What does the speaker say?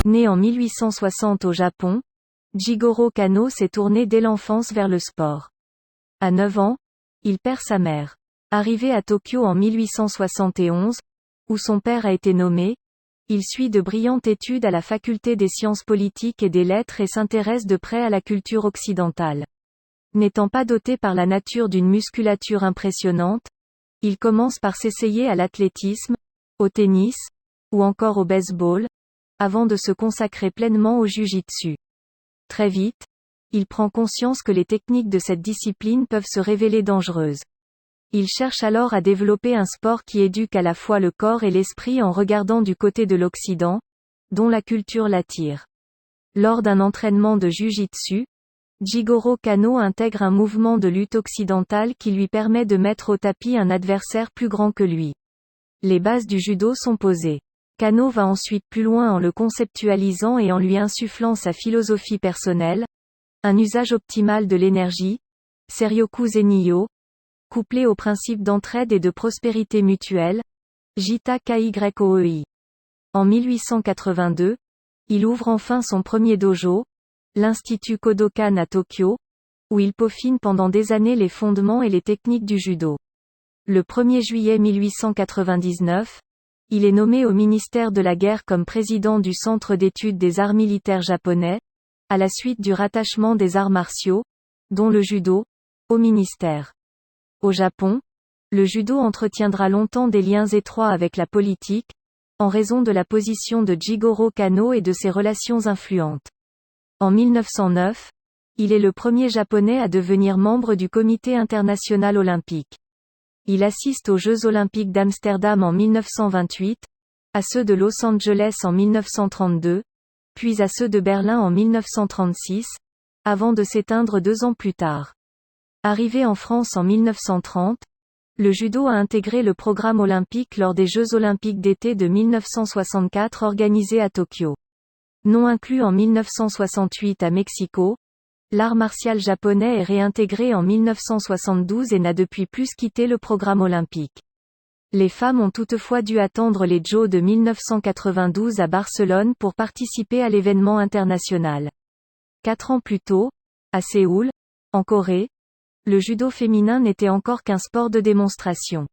Né en 1860 au Japon, Jigoro Kano s'est tourné dès l'enfance vers le sport. À 9 ans, il perd sa mère. Arrivé à Tokyo en 1871, où son père a été nommé, il suit de brillantes études à la faculté des sciences politiques et des lettres et s'intéresse de près à la culture occidentale. N'étant pas doté par la nature d'une musculature impressionnante, il commence par s'essayer à l'athlétisme, au tennis, ou encore au baseball, avant de se consacrer pleinement au jiu-jitsu. Très vite, il prend conscience que les techniques de cette discipline peuvent se révéler dangereuses. Il cherche alors à développer un sport qui éduque à la fois le corps et l'esprit en regardant du côté de l'Occident, dont la culture l'attire. Lors d'un entraînement de jiu-jitsu, Jigoro Kano intègre un mouvement de lutte occidentale qui lui permet de mettre au tapis un adversaire plus grand que lui. Les bases du judo sont posées. Kano va ensuite plus loin en le conceptualisant et en lui insufflant sa philosophie personnelle, un usage optimal de l'énergie, Seryoku Zenyo, couplé au principe d'entraide et de prospérité mutuelle, Jita Kyoei. En 1882, il ouvre enfin son premier dojo, l'Institut Kodokan à Tokyo, où il peaufine pendant des années les fondements et les techniques du judo. Le 1er juillet 1899, il est nommé au ministère de la Guerre comme président du Centre d'études des arts militaires japonais, à la suite du rattachement des arts martiaux, dont le judo, au ministère. Au Japon, le judo entretiendra longtemps des liens étroits avec la politique, en raison de la position de Jigoro Kano et de ses relations influentes. En 1909, il est le premier japonais à devenir membre du Comité international olympique. Il assiste aux Jeux olympiques d'Amsterdam en 1928, à ceux de Los Angeles en 1932, puis à ceux de Berlin en 1936, avant de s'éteindre 2 ans plus tard. Arrivé en France en 1930, le judo a intégré le programme olympique lors des Jeux olympiques d'été de 1964 organisés à Tokyo. Non inclus en 1968 à Mexico, l'art martial japonais est réintégré en 1972 et n'a depuis plus quitté le programme olympique. Les femmes ont toutefois dû attendre les Jeux de 1992 à Barcelone pour participer à l'événement international. 4 ans plus tôt, à Séoul, en Corée, le judo féminin n'était encore qu'un sport de démonstration.